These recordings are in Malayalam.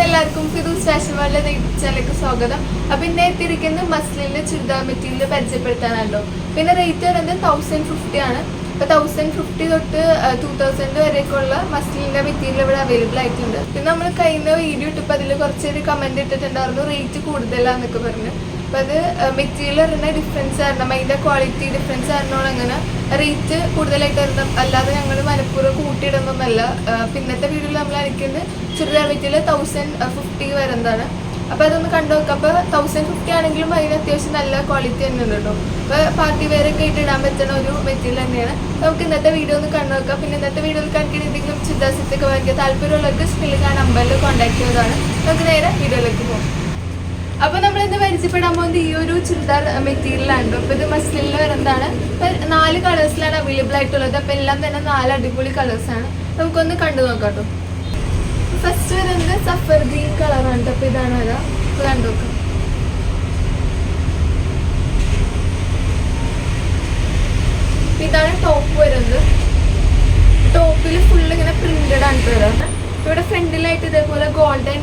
എല്ലാവർക്കും ഫിറൂസ് ഫാഷൻ വേൾഡ് ചാനലിലേക്ക് സ്വാഗതം. അപ്പം ഇന്ന് എത്തിയിരിക്കുന്നത് മസ്ലിൻ്റെ ചുരിദാർ മെറ്റീരിയൽ പരിചയപ്പെടുത്താനല്ലോ. പിന്നെ റേറ്റ് വരുന്നത് 1050 ആണ്. അപ്പോൾ 1050 തൊട്ട് 2000 വരെയൊക്കെയുള്ള മസ്ലിൻ്റെ മെറ്റീരിയൽ ഇവിടെ അവൈലബിൾ ആയിട്ടുണ്ട്. പിന്നെ നമ്മൾ കഴിഞ്ഞ വീഡിയോ ഇട്ടപ്പോൾ അതിൽ കുറച്ചൊരു കമൻറ്റ് ഇട്ടിട്ടുണ്ടായിരുന്നു റേറ്റ് കൂടുതലാന്നൊക്കെ പറഞ്ഞ്. അപ്പോൾ അത് മെറ്റീരിയൽ വരുന്ന ഡിഫറൻസ് കാരണം അതിൻ്റെ ക്വാളിറ്റി ഡിഫറൻസ് കാരണമാണ് അങ്ങനെ റേറ്റ് കൂടുതലായിട്ട് വരുന്നത്. അല്ലാതെ ഞങ്ങൾ മനഃപൂർവ്വം കൂട്ടിയിടുന്നൊന്നല്ല. പിന്നത്തെ വീഡിയോയിൽ നമ്മൾ അയക്കുന്നത് ചുരിദാർ മെറ്റീരിയൽ 1050 വരുന്നതാണ്. അപ്പോൾ അതൊന്ന് കണ്ടു നോക്കാം. അപ്പോൾ 1050 ആണെങ്കിലും അതിന് അത്യാവശ്യം നല്ല ക്വാളിറ്റി തന്നെ ഉണ്ട് കേട്ടോ. അപ്പോൾ പാർട്ടി വെയർ ഒക്കെ ആയിട്ട് ഇടാൻ പറ്റുന്ന ഒരു മെറ്റീരിയൽ തന്നെയാണ്. നമുക്ക് ഇന്നത്തെ വീഡിയോ ഒന്ന് കണ്ടു നോക്കാം. പിന്നെ ഇന്നത്തെ വീഡിയോയിൽ കാണിക്കുന്ന എന്തെങ്കിലും ചുരിദാർ സെറ്റൊക്കെ വാങ്ങിക്കാൻ താല്പര്യമുള്ളവർക്ക് സ്ക്രീനിൽ ആ നമ്പറിൽ കോൺടാക്ട് ചെയ്തതാണ്. നമുക്ക് നേരെ വീഡിയോയിലേക്ക് പോകും. അപ്പോൾ നമ്മളിന്ന് പരിചയപ്പെടാൻ പോകുന്നത് ഈ ഒരു ചുരിദാർ മെറ്റീരിയലാണ്. അപ്പോൾ ഇത് മസ്ലിനിൽ വരുന്നതാണ്. അപ്പോൾ 4 കളേഴ്സിലാണ് അവൈലബിൾ ആയിട്ടുള്ളത്. അപ്പോൾ എല്ലാം തന്നെ 4 അടിപൊളി കളേഴ്സാണ്. നമുക്കൊന്ന് കണ്ടു നോക്കാം കേട്ടോ. ഫസ്റ്റ് വരുന്നത് സഫർ ഗ്രീൻ കളറാണ്. അപ്പോൾ ഇതാണ് വരാം. അപ്പോൾ കണ്ടു നോക്കാം. ഇതാണ് ടോപ്പ് വരുന്നത്. ടോപ്പിൽ ഫുള്ള് ഇങ്ങനെ പ്രിന്റഡ് ആണ് വരാം. ഇവിടെ ഫ്രണ്ടിലായിട്ട് ഇതേപോലെ ഗോൾഡൻ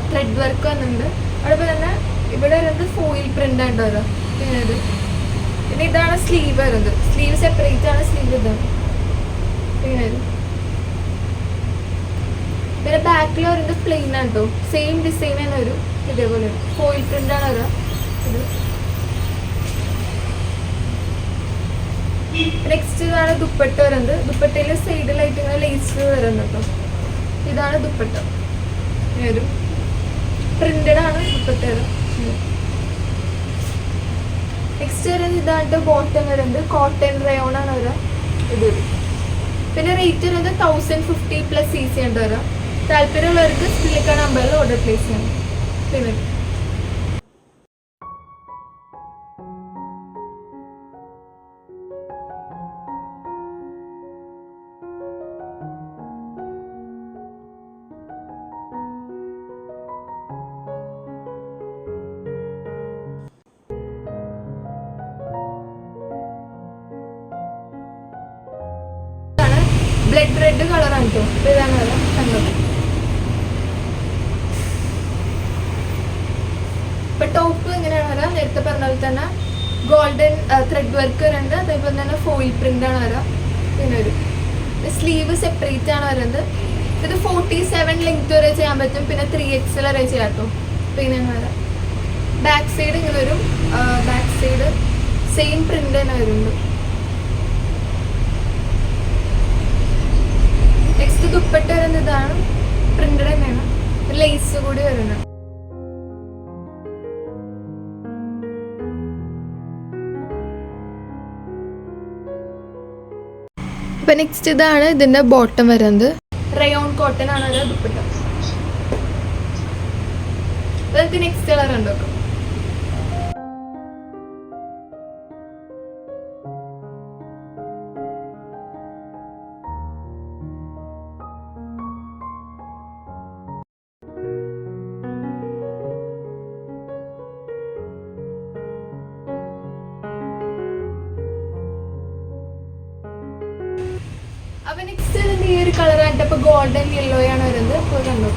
ത്രെഡ് വർക്ക് വന്നിട്ടുണ്ട്. അതേപോലെ തന്നെ ഇവിടെ വരുന്നത് ഫോയിൽ പ്രിന്റ് ആയിട്ട് വരാം. പിന്നെ ഇതാണ് സ്ലീവ് വരുന്നത്. സ്ലീവ് സെപ്പറേറ്റ് ആണ്. സ്ലീവ് ഇതാണ്. പിന്നെ ബാക്കിൽ വരുന്നത് പ്ലെയിൻ ആണ് കേട്ടോ. സെയിം ഡിസൈൻ തന്നെ വരും. ഇതേപോലെ ഫോയിൽ പ്രിന്റ് ആണ് വരാം. ഇത് നെക്സ്റ്റ് ഇതാണ് ദുപ്പട്ട വരുന്നത്. ദുപ്പട്ടയിൽ സൈഡിലായിട്ട് ഇങ്ങനെ ലേസ് വരുന്നത് കേട്ടോ. ഇതാണ് ദുപ്പട്ട. വരും പ്രിന്റഡ് ആണ് ദുപ്പട്ട. നെക്സ്റ്റ് വരുന്നത് ഇതാണ്ട് ബോട്ടം വരുന്നത് കോട്ടൺ റയോൺ ആണ് വരാം. ഇത് പിന്നെ റേറ്റ് വരുന്നത് 1050 പ്ലസ് CC ഉണ്ട് വരാം. താല്പര്യമുള്ളവർക്ക് സ്ക്രീനിൽ നമ്പറിൽ ഓർഡർ പ്ലേസ് ചെയ്യണം. പിന്നെ ബ്ലഡ് റെഡ് കളറാണ് കേട്ടോ. അപ്പോൾ ഇതാണ് വരാം. കണ്ടത് ഇപ്പൊ ടോപ്പ് ഇങ്ങനെയാണ് വരാം. നേരത്തെ പറഞ്ഞ പോലെ തന്നെ ഗോൾഡൻ ത്രെഡ് വർക്ക് വരുന്നുണ്ട്. അതേപോലെ തന്നെ ഫോയിൽ പ്രിന്റ് ആണ് വരാം. പിന്നെ ഒരു സ്ലീവ് സെപ്പറേറ്റ് ആണ് വരുന്നത്. ഇത് 47 ലെങ്ത് വരെ ചെയ്യാൻ പറ്റും. പിന്നെ 3XL വരെ ചെയ്യാം കേട്ടോ. പിന്നെ വരാം. ബാക്ക് സൈഡ് ഇങ്ങനെ വരും. ബാക്ക് സൈഡ് സെയിം പ്രിന്റ് തന്നെ വരുന്നുണ്ട്. നെക്സ്റ്റ് ദുപ്പട്ട വരുന്നത് ഇതാണ്. പ്രിന്റഡ് തന്നെയാണ്. ലേസ് കൂടി വരുന്നത്. അപ്പൊ നെക്സ്റ്റ് ഇതാണ് ഇതിന്റെ ബോട്ടം വരുന്നത്. റയോൺ കോട്ടൺ ആണ് ഒരു ദുപ്പട്ട. നമുക്ക് നെക്സ്റ്റ് കളർ ഉണ്ടാക്കാം. അപ്പൊ നെക്സ്റ്റ് ഈ ഒരു കളർ ആയിട്ട് ഇപ്പൊ ഗോൾഡൻ യെല്ലോ ആണ് വരുന്നത്. അപ്പോൾ കണ്ടു.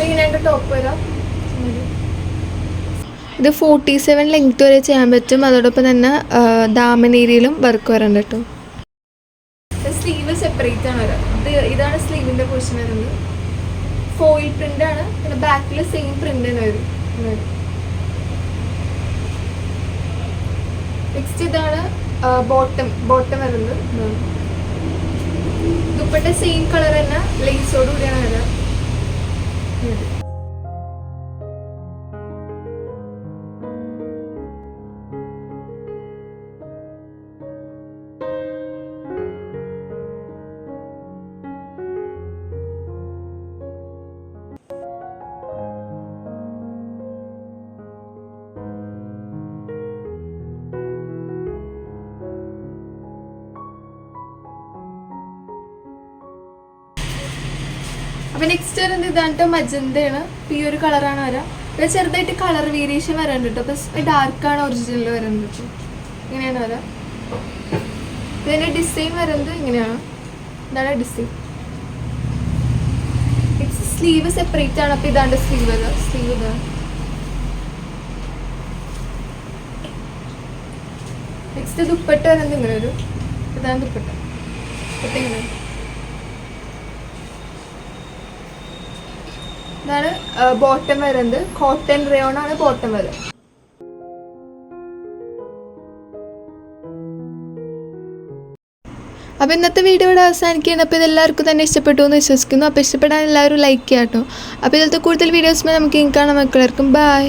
ഇങ്ങനെയാണ് ടോപ്പ് വരാം. ഇത് 47 ലെങ്ത് വരെ ചെയ്യാൻ പറ്റും. അതോടൊപ്പം തന്നെ ദാമൻ ഏരിയയിലും വർക്ക് വരണ്ട കേട്ടോ. സ്ലീവ് സെപ്പറേറ്റ് ആണ് വരാം. ഇതാണ് സ്ലീവിന്റെ പോർഷൻ വരുന്നത്. ഫോയിൽ പ്രിന്റ് ആണ്. പിന്നെ ബാക്കിൽ സെയിം പ്രിന്റ് തന്നെ വരും. നെക്സ്റ്റ് ഇതാണ് ബോട്ടം വരുന്നത്. ദുപ്പട്ട സെയിം കളർ തന്നെ ലേസോട് കൂടിയാണ് വരാം. അപ്പോൾ നെക്സ്റ്റ് വരുന്നത് ഇതാണ് മജന്തയാണ്. ഈ ഒരു കളറാണ് വരാം. ഇത് ചെറുതായിട്ട് കളർ വേരിയേഷൻ വരാനുണ്ട് കേട്ടോ. അപ്പോൾ ഡാർക്കാണ് ഒറിജിനൽ വരുന്നത്. ഇങ്ങനെയാണ് വരാം. ഇതിൻ്റെ ഡിസൈൻ വരുന്നത് ഇങ്ങനെയാണ്. ഇതാണ് ഡിസൈൻ. ഇറ്റ്സ് സ്ലീവ് സെപ്പറേറ്റ് ആണ്. അപ്പോൾ ഇതാണ്ട് സ്ലീവ് ഇതാണ്. നെക്സ്റ്റ് ദുപ്പട്ട വരുന്നത് ഇങ്ങനെ ഒരു ഇതാണ് ദുപ്പട്ട. ഇങ്ങനെ ഇതാണ് ബോട്ടം വരുന്നത്. കോട്ടൺ റയോൺ ആണ് ബോട്ടം വരുന്നത്. അപ്പോൾ ഇന്നത്തെ വീഡിയോ ഇവിടെ അവസാനിക്കുകയാണ്. അപ്പോൾ ഇതെല്ലാവർക്കും തന്നെ ഇഷ്ടപ്പെട്ടു എന്ന് വിശ്വസിക്കുന്നു. അപ്പോൾ ഇഷ്ടപ്പെടാൻ എല്ലാവരും ലൈക്ക് ചെയ്യാം കേട്ടോ. അപ്പോൾ ഇതിലത്തെ കൂടുതൽ വീഡിയോസുമായി നമുക്ക് കാണാം. മക്കളെല്ലാവർക്കും ബൈ.